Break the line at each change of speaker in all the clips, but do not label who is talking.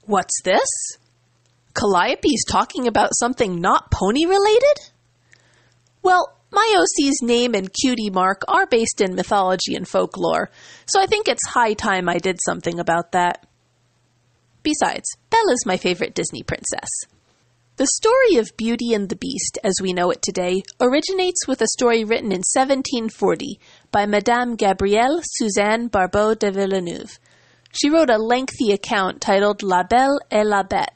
What's this? Calliope's talking about something not pony-related? Well, my OC's name and cutie mark are based in mythology and folklore, so I think it's high time I did something about that. Besides, Bella's my favorite Disney princess. The story of Beauty and the Beast, as we know it today, originates with a story written in 1740 by Madame Gabrielle Suzanne Barbeau de Villeneuve. She wrote a lengthy account titled La Belle et la Bête,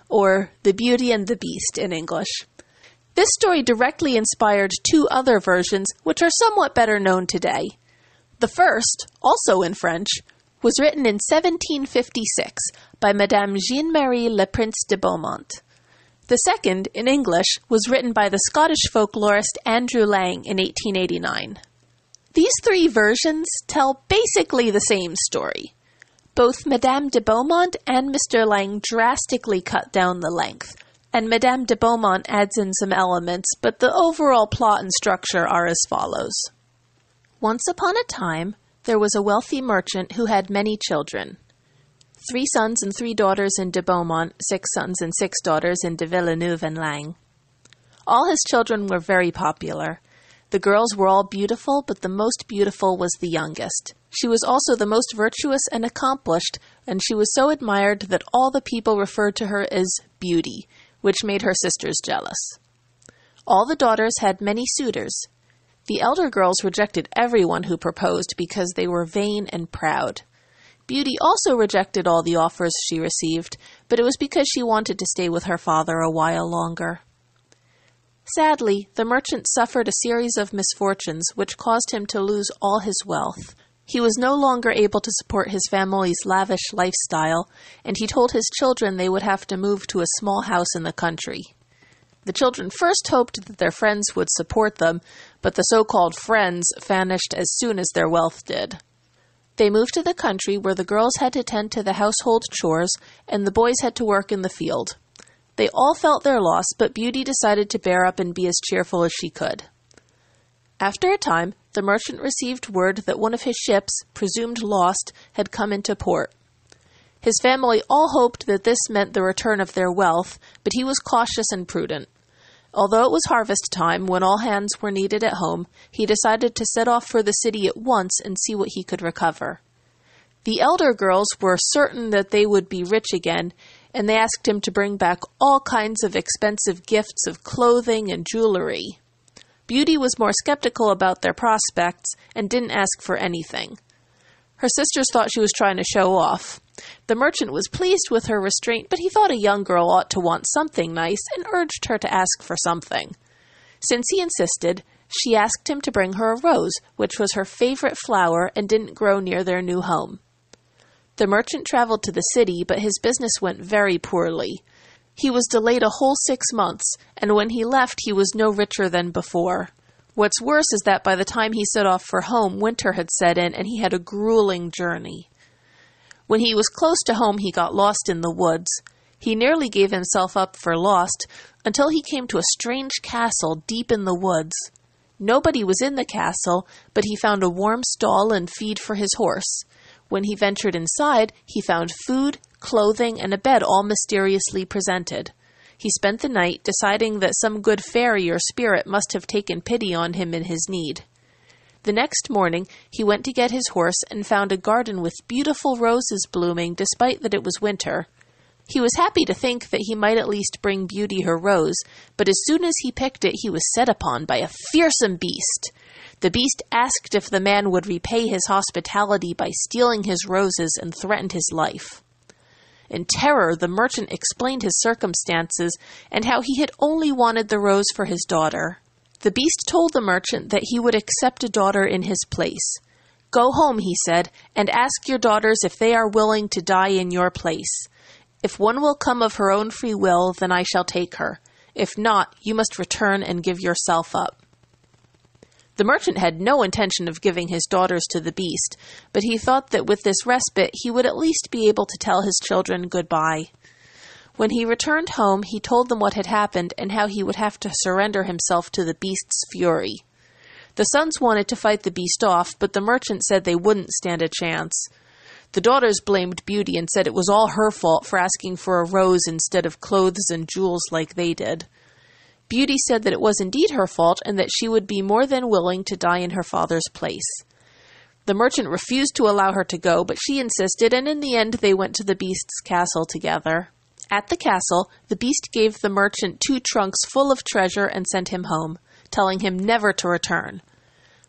or The Beauty and the Beast in English. This story directly inspired two other versions, which are somewhat better known today. The first, also in French, was written in 1756 by Madame Jeanne-Marie Le Prince de Beaumont. The second, in English, was written by the Scottish folklorist Andrew Lang in 1889. These three versions tell basically the same story. Both Madame de Beaumont and Mr. Lang drastically cut down the length, and Madame de Beaumont adds in some elements, but the overall plot and structure are as follows. Once upon a time, there was a wealthy merchant who had many children. 3 sons and 3 daughters in de Beaumont, 6 sons and 6 daughters in de Villeneuve and Lang. All his children were very popular. The girls were all beautiful, but the most beautiful was the youngest. She was also the most virtuous and accomplished, and she was so admired that all the people referred to her as Beauty, which made her sisters jealous. All the daughters had many suitors. The elder girls rejected everyone who proposed because they were vain and proud. Beauty also rejected all the offers she received, but it was because she wanted to stay with her father a while longer. Sadly, the merchant suffered a series of misfortunes which caused him to lose all his wealth. He was no longer able to support his family's lavish lifestyle, and he told his children they would have to move to a small house in the country. The children first hoped that their friends would support them, but the so-called friends vanished as soon as their wealth did. They moved to the country where the girls had to tend to the household chores and the boys had to work in the field. They all felt their loss, but Beauty decided to bear up and be as cheerful as she could. After a time, the merchant received word that one of his ships, presumed lost, had come into port. His family all hoped that this meant the return of their wealth, but he was cautious and prudent. Although it was harvest time, when all hands were needed at home, he decided to set off for the city at once and see what he could recover. The elder girls were certain that they would be rich again, and they asked him to bring back all kinds of expensive gifts of clothing and jewelry. Beauty was more skeptical about their prospects and didn't ask for anything. Her sisters thought she was trying to show off. The merchant was pleased with her restraint, but he thought a young girl ought to want something nice and urged her to ask for something. Since he insisted, she asked him to bring her a rose, which was her favorite flower and didn't grow near their new home. The merchant traveled to the city, but his business went very poorly. He was delayed a whole 6 months, and when he left, he was no richer than before. What's worse is that by the time he set off for home, winter had set in, and he had a grueling journey. When he was close to home, he got lost in the woods. He nearly gave himself up for lost until he came to a strange castle deep in the woods. Nobody was in the castle, but he found a warm stall and feed for his horse. When he ventured inside, he found food, clothing, and a bed all mysteriously presented. He spent the night deciding that some good fairy or spirit must have taken pity on him in his need. The next morning, he went to get his horse and found a garden with beautiful roses blooming despite that it was winter. He was happy to think that he might at least bring Beauty her rose, but as soon as he picked it, he was set upon by a fearsome beast. The beast asked if the man would repay his hospitality by stealing his roses and threatened his life. In terror, the merchant explained his circumstances and how he had only wanted the rose for his daughter. The beast told the merchant that he would accept a daughter in his place. "Go home," he said, "and ask your daughters if they are willing to die in your place. If one will come of her own free will, then I shall take her. If not, you must return and give yourself up." The merchant had no intention of giving his daughters to the beast, but he thought that with this respite he would at least be able to tell his children goodbye. When he returned home, he told them what had happened and how he would have to surrender himself to the beast's fury. The sons wanted to fight the beast off, but the merchant said they wouldn't stand a chance. The daughters blamed Beauty and said it was all her fault for asking for a rose instead of clothes and jewels like they did. Beauty said that it was indeed her fault and that she would be more than willing to die in her father's place. The merchant refused to allow her to go, but she insisted, and in the end they went to the Beast's castle together. At the castle, the Beast gave the merchant 2 trunks full of treasure and sent him home, telling him never to return.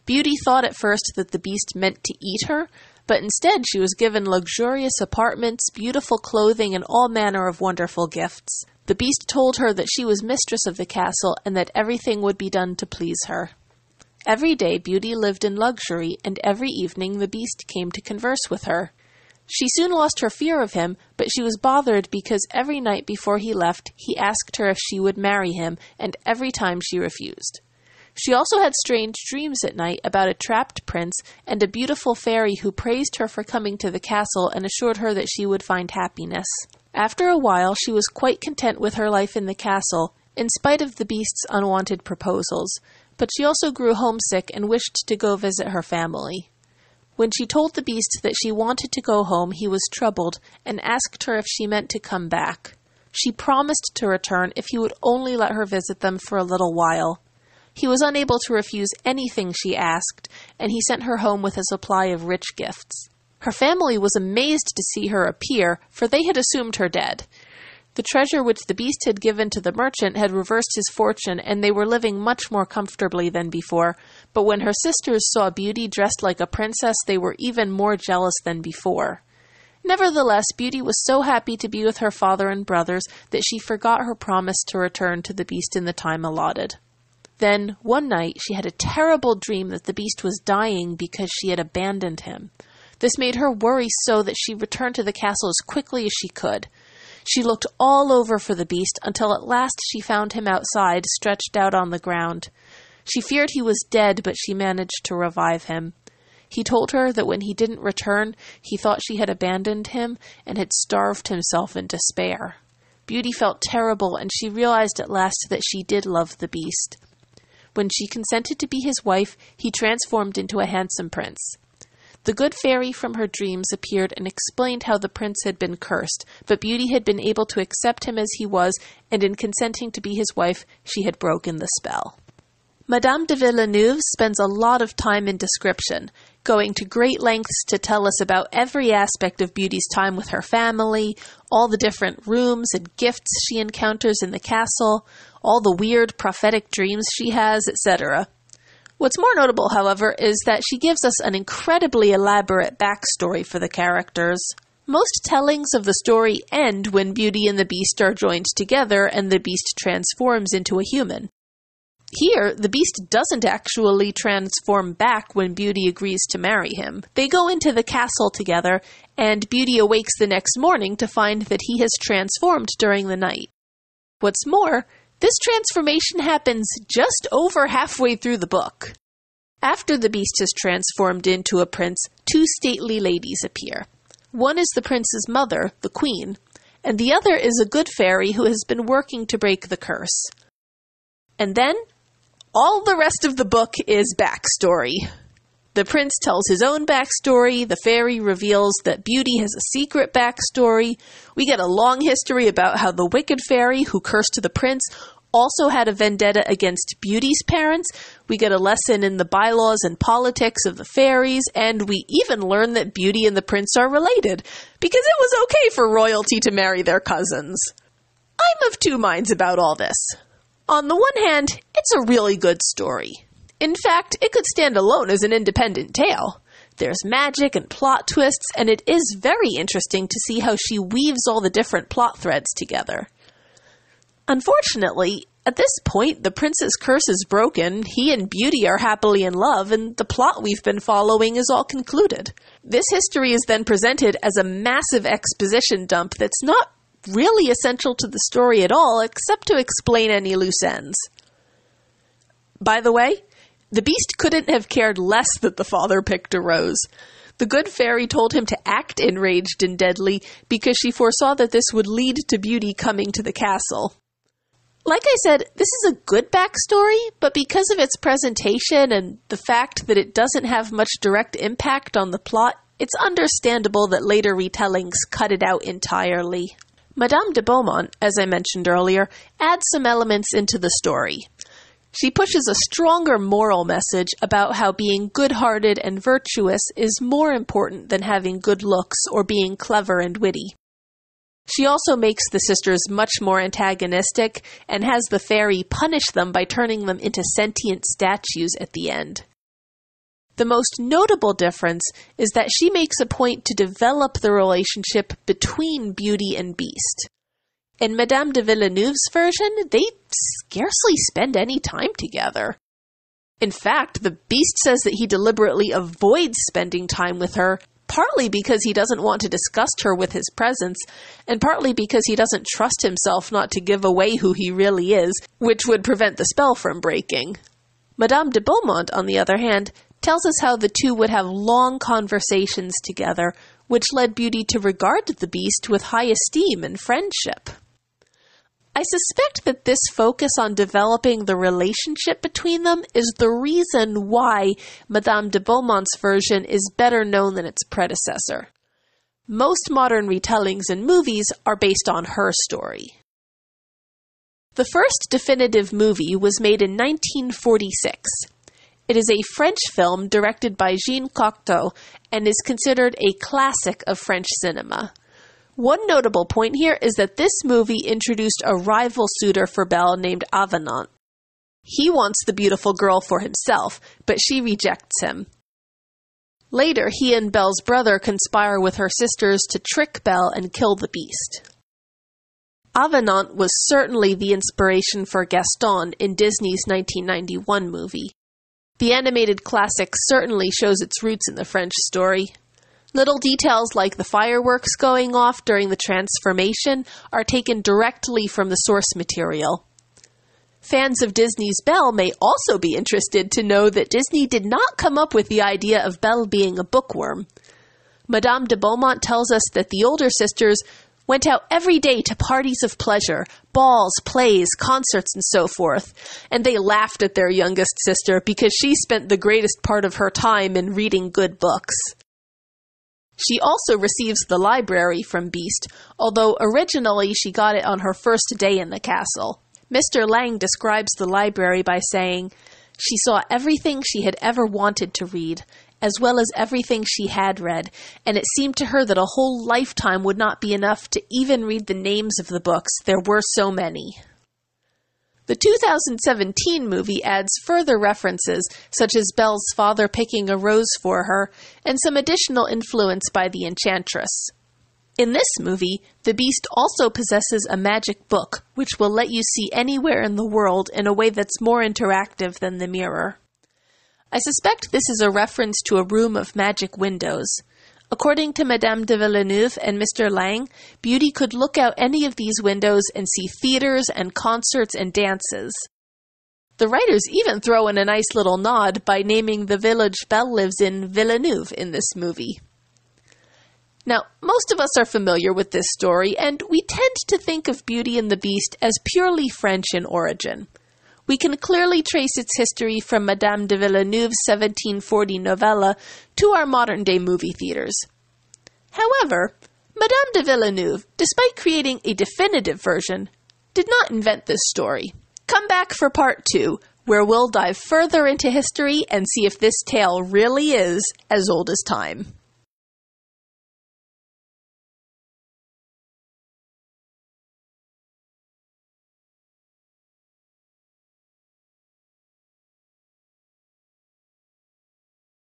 Beauty thought at first that the Beast meant to eat her, but instead she was given luxurious apartments, beautiful clothing, and all manner of wonderful gifts. The Beast told her that she was mistress of the castle and that everything would be done to please her. Every day Beauty lived in luxury, and every evening the Beast came to converse with her. She soon lost her fear of him, but she was bothered because every night before he left, he asked her if she would marry him, and every time she refused. She also had strange dreams at night about a trapped prince and a beautiful fairy who praised her for coming to the castle and assured her that she would find happiness. After a while, she was quite content with her life in the castle, in spite of the Beast's unwanted proposals, but she also grew homesick and wished to go visit her family. When she told the Beast that she wanted to go home, he was troubled and asked her if she meant to come back. She promised to return if he would only let her visit them for a little while. He was unable to refuse anything she asked, and he sent her home with a supply of rich gifts. Her family was amazed to see her appear, for they had assumed her dead. The treasure which the Beast had given to the merchant had reversed his fortune, and they were living much more comfortably than before. But when her sisters saw Beauty dressed like a princess, they were even more jealous than before. Nevertheless, Beauty was so happy to be with her father and brothers that she forgot her promise to return to the Beast in the time allotted. Then, one night, she had a terrible dream that the Beast was dying because she had abandoned him. This made her worry so that she returned to the castle as quickly as she could. She looked all over for the Beast until at last she found him outside, stretched out on the ground. She feared he was dead, but she managed to revive him. He told her that when he didn't return, he thought she had abandoned him and had starved himself in despair. Beauty felt terrible, and she realized at last that she did love the Beast. When she consented to be his wife, he transformed into a handsome prince. The good fairy from her dreams appeared and explained how the prince had been cursed, but Beauty had been able to accept him as he was, and in consenting to be his wife, she had broken the spell. Madame de Villeneuve spends a lot of time in description, going to great lengths to tell us about every aspect of Beauty's time with her family, all the different rooms and gifts she encounters in the castle, all the weird prophetic dreams she has, etc. What's more notable, however, is that she gives us an incredibly elaborate backstory for the characters. Most tellings of the story end when Beauty and the Beast are joined together and the Beast transforms into a human. Here, the Beast doesn't actually transform back when Beauty agrees to marry him. They go into the castle together, and Beauty awakes the next morning to find that he has transformed during the night. What's more, this transformation happens just over halfway through the book. After the Beast has transformed into a prince, 2 stately ladies appear. One is the prince's mother, the queen, and the other is a good fairy who has been working to break the curse. And then, all the rest of the book is backstory. The prince tells his own backstory, the fairy reveals that Beauty has a secret backstory, we get a long history about how the wicked fairy who cursed the prince also had a vendetta against Beauty's parents, we get a lesson in the bylaws and politics of the fairies, and we even learn that Beauty and the prince are related, because it was okay for royalty to marry their cousins. I'm of 2 minds about all this. On the one hand, it's a really good story. In fact, it could stand alone as an independent tale. There's magic and plot twists, and it is very interesting to see how she weaves all the different plot threads together. Unfortunately, at this point, the prince's curse is broken, he and Beauty are happily in love, and the plot we've been following is all concluded. This history is then presented as a massive exposition dump that's not really essential to the story at all, except to explain any loose ends. By the way, the Beast couldn't have cared less that the father picked a rose. The good fairy told him to act enraged and deadly because she foresaw that this would lead to Beauty coming to the castle. Like I said, this is a good backstory, but because of its presentation and the fact that it doesn't have much direct impact on the plot, it's understandable that later retellings cut it out entirely. Madame de Beaumont, as I mentioned earlier, adds some elements into the story. She pushes a stronger moral message about how being good-hearted and virtuous is more important than having good looks or being clever and witty. She also makes the sisters much more antagonistic and has the fairy punish them by turning them into sentient statues at the end. The most notable difference is that she makes a point to develop the relationship between Beauty and Beast. In Madame de Villeneuve's version, they scarcely spend any time together. In fact, the Beast says that he deliberately avoids spending time with her, partly because he doesn't want to disgust her with his presence, and partly because he doesn't trust himself not to give away who he really is, which would prevent the spell from breaking. Madame de Beaumont, on the other hand, tells us how the two would have long conversations together, which led Beauty to regard the Beast with high esteem and friendship. I suspect that this focus on developing the relationship between them is the reason why Madame de Beaumont's version is better known than its predecessor. Most modern retellings and movies are based on her story. The first definitive movie was made in 1946. It is a French film directed by Jean Cocteau and is considered a classic of French cinema. One notable point here is that this movie introduced a rival suitor for Belle named Avenant. He wants the beautiful girl for himself, but she rejects him. Later, he and Belle's brother conspire with her sisters to trick Belle and kill the Beast. Avenant was certainly the inspiration for Gaston in Disney's 1991 movie. The animated classic certainly shows its roots in the French story. Little details like the fireworks going off during the transformation are taken directly from the source material. Fans of Disney's Belle may also be interested to know that Disney did not come up with the idea of Belle being a bookworm. Madame de Beaumont tells us that the older sisters went out every day to parties of pleasure, balls, plays, concerts, and so forth, and they laughed at their youngest sister because she spent the greatest part of her time in reading good books. She also receives the library from Beast, although originally she got it on her first day in the castle. Mr. Lang describes the library by saying, "She saw everything she had ever wanted to read, as well as everything she had read, and it seemed to her that a whole lifetime would not be enough to even read the names of the books. There were so many." The 2017 movie adds further references, such as Belle's father picking a rose for her, and some additional influence by the Enchantress. In this movie, the Beast also possesses a magic book, which will let you see anywhere in the world in a way that's more interactive than the mirror. I suspect this is a reference to a room of magic windows. According to Madame de Villeneuve and Mr. Lang, Beauty could look out any of these windows and see theaters and concerts and dances. The writers even throw in a nice little nod by naming the village Belle lives in Villeneuve in this movie. Now, most of us are familiar with this story, and we tend to think of Beauty and the Beast as purely French in origin. We can clearly trace its history from Madame de Villeneuve's 1740 novella to our modern-day movie theaters. However, Madame de Villeneuve, despite creating a definitive version, did not invent this story. Come back for part 2, where we'll dive further into history and see if this tale really is as old as time.